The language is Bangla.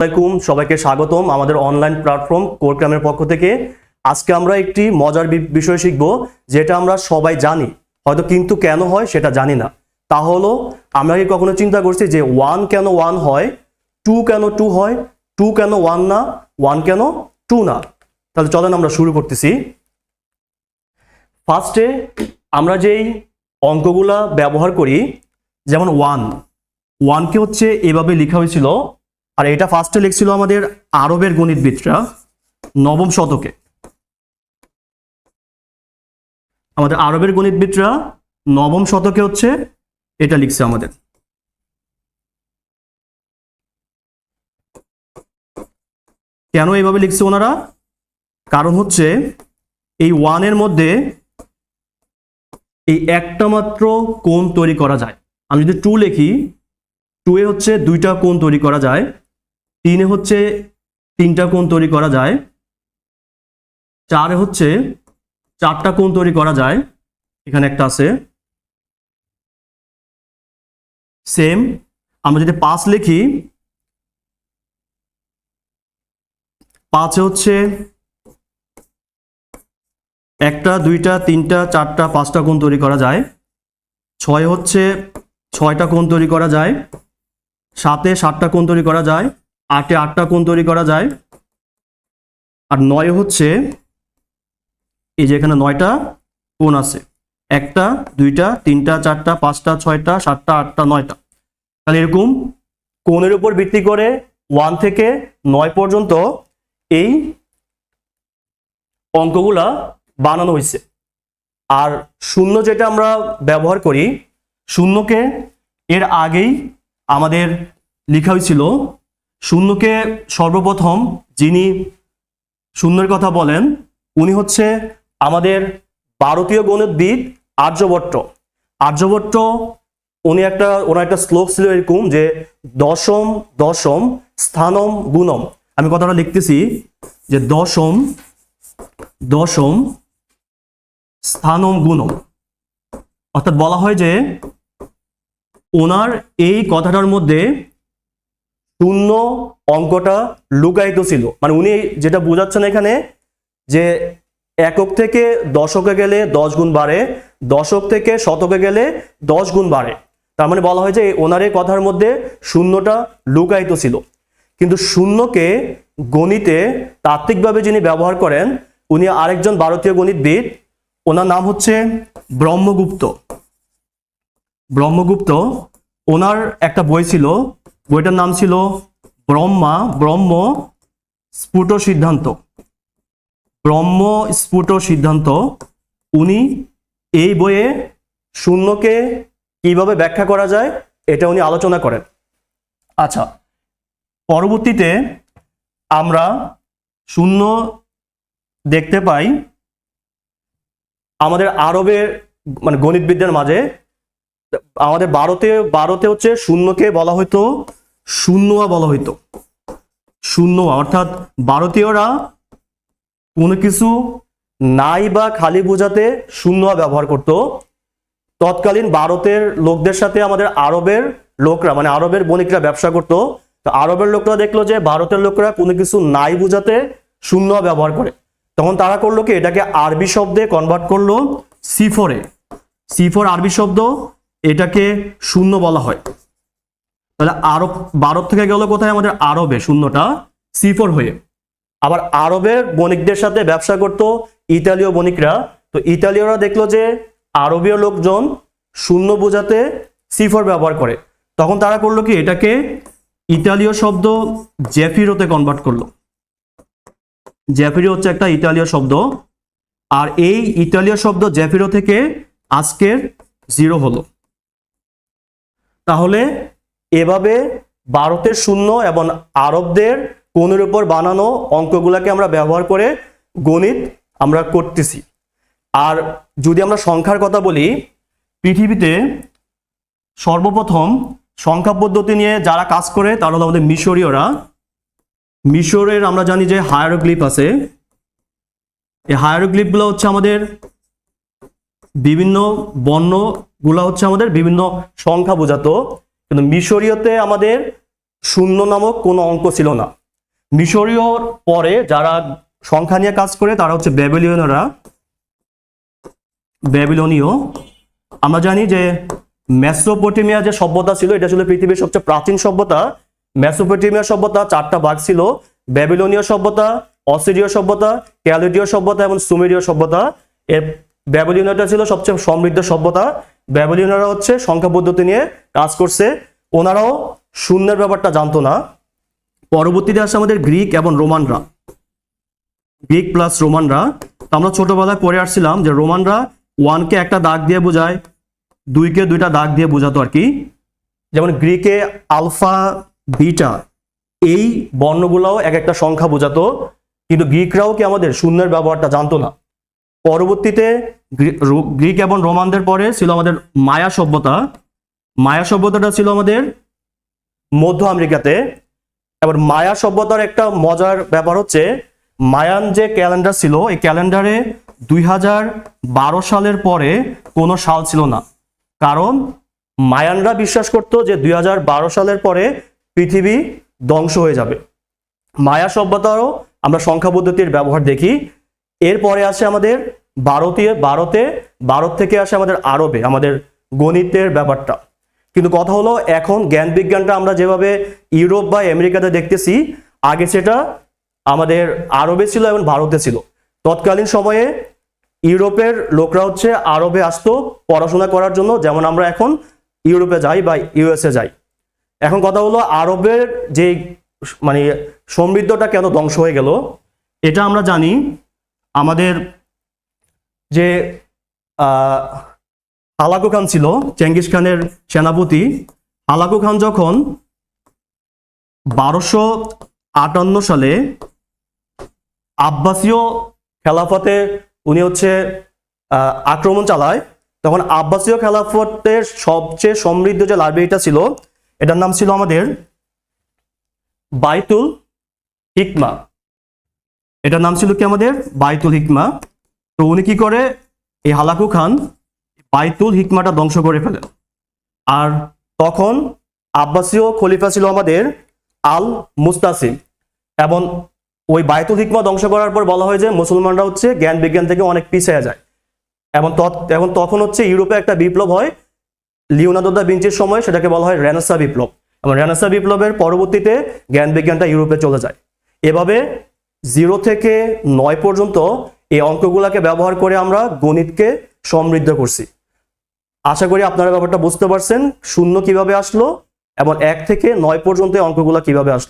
আসসালামু আলাইকুম, সবাইকে স্বাগতম আমাদের অনলাইন প্ল্যাটফর্ম কোরক্রামের পক্ষ থেকে। আজকে আমরা একটি মজার বিষয় শিখব, যেটা আমরা সবাই জানি, হয়তো কিন্তু কেন হয় সেটা জানি না। তা হলো, আমরা কি কখনো চিন্তা করছি যে 1 কেন 1 হয়, 2 কেন 2 হয়, 2 কেন 1 না, 1 কেন 2 না? তাহলে চলেন আমরা শুরু করতেছি। ফার্স্টে আমরা যেই অঙ্কগুলা ব্যবহার করি, যেমন 1 কে হচ্ছে এভাবে লেখা হয়েছিল, আর এটা ফার্স্টে লিখছিল আমাদের আরবের গণিতবিদরা নবম শতকে। আমাদের আরবের গণিতবিদরা নবম শতকে হচ্ছে এটা লিখছে আমাদের। কেন এইভাবে লিখছে ওনারা? কারণ হচ্ছে এই 1 এর মধ্যে এই একটা মাত্র কোণ তৈরি করা যায়। আমি যদি 2 লিখি, 2 এ হচ্ছে 2টা কোণ তৈরি করা যায়, 3 এ হচ্ছে 3টা কোণ তৈরি করা যায়, 4 এ হচ্ছে 4টা কোণ তৈরি করা যায়, এখানে একটা আছে। সেম আমরা যদি 5 লিখি, 5 এ হচ্ছে 1টা 2টা 3টা 4টা 5টা কোণ তৈরি করা যায়, 6 হচ্ছে 6টা কোণ তৈরি করা যায়, 7 এ 7টা কোণ তৈরি করা যায়, 8 এ 8টা কোণ তৈরি করা যায়, আর 9 হচ্ছে এই যে এখানে 9টা কোণ আছে, 1টা 2টা 3টা 4টা 5টা 6টা 7টা 8টা 9টা। তাহলে এরকম কোণের উপর ভিত্তি করে 1 থেকে 9 পর্যন্ত এই অঙ্কগুলা বানানো হয়েছে। আর শূন্য যেটা আমরা ব্যবহার করি, শূন্যকে এর আগেই আমাদের লেখা হয়েছিল। শূন্যকে সর্বপ্রথম যিনি শূন্যের কথা বলেন, উনি হচ্ছে আমাদের ভারতীয় গণিতবিদ আর্যভট্ট। আর্যভট্ট ওনার একটা শ্লোক ছিল এরকম যে দশম দশম স্থানম গুণম। আমি কথাটা লিখতেছি যে দশম দশম স্থানম গুণম। অর্থাৎ বলা হয় যে ওনার এই কথাটার মধ্যে শূন্য অঙ্কটা লুকায়িত ছিল। মানে উনি যেটা বোঝাচ্ছেন এখানে, যে একক থেকে দশকে গেলে 10 গুণ বাড়ে, দশক থেকে শতকে গেলে 10 গুণ বাড়ে। তার মানে বলা হয় যে ওনার এই কথার মধ্যে শূন্যটা লুকায়িত ছিল। কিন্তু শূন্যকে গণিতে তাত্ত্বিকভাবে যিনি ব্যবহার করেন, উনি আরেকজন ভারতীয় গণিতবিদ। ওনার নাম হচ্ছে ব্রহ্মগুপ্ত। ব্রহ্মগুপ্ত, ওনার একটা বই ছিল, বইটার নাম ছিল ব্রহ্ম স্ফুট সিদ্ধান্ত। ব্রহ্ম স্ফুট সিদ্ধান্ত। উনি এই বইয়ে শূন্যকে কিভাবে ব্যাখ্যা করা যায় এটা উনি আলোচনা করেন। আচ্ছা, পরবর্তীতে আমরা শূন্য দেখতে পাই আমাদের আরবের মানে গণিতবিদদের মাঝে। আমাদের ভারতে হচ্ছে শূন্যকে বলা হইতো শূন্যা বলা হইতো। শূন্যা অর্থাৎ ভারতীয়রা কোনো কিছু নাই বা খালি বোঝাতে শূন্যা ব্যবহার করত। তৎকালীন ভারতের লোকদের সাথে আমাদের আরবের লোকরা মানে আরবের বণিকরা ব্যবসা করত। তো আরবের লোকরা দেখলো যে ভারতের লোকরা কোনো কিছু নাই বোঝাতে শূন্য ব্যবহার করে। তখন তারা করলো কি, এটাকে আরবি শব্দে কনভার্ট করলো সিফরে। সিফর আরবি শব্দ, এটাকে শূন্য বলা হয়। তাহলে ভারত থেকে গেল কোথায়? আমাদের আরবে শূন্যটা সিফর হয়ে। আবার আরবের বণিকদের সাথে ব্যবসা করত ইতালীয় বণিকরা। তো ইতালীয়রা দেখলো যে আরবীয় লোকজন শূন্য বোঝাতে সিফর ব্যবহার করে। তখন তারা করলো কি, এটাকে ইতালীয় শব্দ জেফিরোতে কনভার্ট করলো। জেফিরো হচ্ছে একটা ইতালীয় শব্দ, আর এই ইতালীয় শব্দ জেফিরো থেকে আজকের জিরো হলো। তাহলে এভাবে ভারতের শূন্য এবং আরবদের কোণের উপর বানানো অঙ্কগুলাকে আমরা ব্যবহার করে গণিত আমরা করতেছি। আর যদি আমরা সংখ্যার কথা বলি, পৃথিবীতে সর্বপ্রথম সংখ্যা পদ্ধতি নিয়ে যারা কাজ করে তারা হলো আমাদের মিশরীয়রা। মিশরের আমরা জানি যে হায়ারোগ্লিফ আছে। এই হায়ারোগ্লিফগুলো হচ্ছে আমাদের বিভিন্ন বর্ণগুলো হচ্ছে আমাদের বিভিন্ন সংখ্যা বোঝাতো। কিন্তু মিশরীয়তে আমাদের শূন্য নামক কোনো অঙ্ক ছিল না। মিশরীয় পরে যারা সংখ্যা নিয়ে কাজ করে তারা হচ্ছে ব্যাবিলনীয়। আমরা জানি যে মেসোপটেমিয়া যে সভ্যতা ছিল এটা ছিল পৃথিবীর সবচেয়ে প্রাচীন সভ্যতা। মেসোপটেমিয়া সভ্যতা 4টা ভাগ ছিল: ব্যাবিলনীয় সভ্যতা, অসিরীয় সভ্যতা, ক্যালেডীয় সভ্যতা এবং সুমেরীয় সভ্যতা। এর ব্যাবিলনীয়টা ছিল সবচেয়ে সমৃদ্ধ সভ্যতা। ব্যাবিলনীয়রা হচ্ছে সংখ্যা পদ্ধতি নিয়ে কাজ করছে, ওনারাও শূন্যের ব্যাপারটা জানতো না। পরবর্তীতে আসে আমাদের গ্রিক এবং রোমানরা, গ্রিক প্লাস রোমানরা। আমরা ছোটবেলায় পড়ে আসছিলাম যে রোমানরা 1কে একটা দাগ দিয়ে বোঝায়, 2কে 2টা দাগ দিয়ে বোঝাতো আর কি। যেমন গ্রিকে আলফা, বিটা এই বর্ণগুলোও এক একটা সংখ্যা বোঝাতো, কিন্তু গ্রিকরাও কি আমাদের শূন্যের ব্যবহারটা জানতো না। পরবর্তীতে গ্রিক এবং রোমানদের পরে ছিল আমাদের মায়া সভ্যতা। মায়া সভ্যতাটা ছিল আমাদের মধ্য আমেরিকাতে। এবার মায়া সভ্যতার একটা মজার ব্যাপার হচ্ছে মায়ান যে ক্যালেন্ডার ছিল এই ক্যালেন্ডারে 2012 সালের পরে কোনো সাল ছিল না, কারণ মায়ানরা বিশ্বাস করতো যে 2012 সালের পরে পৃথিবী ধ্বংস হয়ে যাবে। মায়া সভ্যতারও আমরা সংখ্যা পদ্ধতির ব্যবহার দেখি। এরপরে আসে আমাদের ভারত থেকে আসে আমাদের আরবে আমাদের গণিতের ব্যাপারটা। কিন্তু কথা হলো এখন জ্ঞান বিজ্ঞানটা আমরা যেভাবে ইউরোপ বা আমেরিকাতে দেখতেছি, আগে সেটা আমাদের আরবে ছিল এবং ভারতে ছিল। তৎকালীন সময়ে ইউরোপের লোকরা হচ্ছে আরবে আসতো পড়াশোনা করার জন্য, যেমন আমরা এখন ইউরোপে যাই বা ইউএসএ যাই। এখন কথা হলো আরবের যে মানে সমৃদ্ধটা কেন ধ্বংস হয়ে গেল, এটা আমরা জানি। আমাদের যে হালাকু খান ছিল চেঙ্গিস খানের সেনাপতি, হালাকু খান যখন 1258 সালে আব্বাসীয় খেলাফতে উনি হচ্ছে আক্রমণ চালায়, তখন আব্বাসীয় খেলাফতের সবচেয়ে সমৃদ্ধ যে লাইব্রেরিটা ছিল এটার নাম ছিল আমাদের বাইতুল হিকমা। এটার নাম ছিল কি আমাদের বাইতুল হিকমা। তো উনি কি করে, এই হালাকু খান বাইতুল হিকমাটা ধ্বংস করে ফেলেন। আর তখন আব্বাসীয় খলিফা ছিল আমাদের আল মুস্তাসিম, এবং ওই বাইতুল হিকমা ধ্বংস করার পর বলা হয় যে মুসলমানরা হচ্ছে জ্ঞান বিজ্ঞান থেকে অনেক পিছিয়ে যায়। এবং তখন হচ্ছে ইউরোপে একটা বিপ্লব হয় লিওনার্দো দা ভিঞ্চির সময়, সেটাকে বলা হয় রেনেসাঁ বিপ্লব। এবং রেনেসাঁ বিপ্লবের পরবর্তীতে জ্ঞান বিজ্ঞানটা ইউরোপে চলে যায়। এভাবে 0 থেকে 9 পর্যন্ত এই অঙ্কগুলাকে ব্যবহার করে আমরা গণিতকে সমৃদ্ধ করছি। আশা করি আপনারা ব্যাপারটা বুঝতে পারছেন, শূন্য কিভাবে আসলো এবং 1 থেকে 9 পর্যন্ত অঙ্কগুলা কিভাবে আসলো।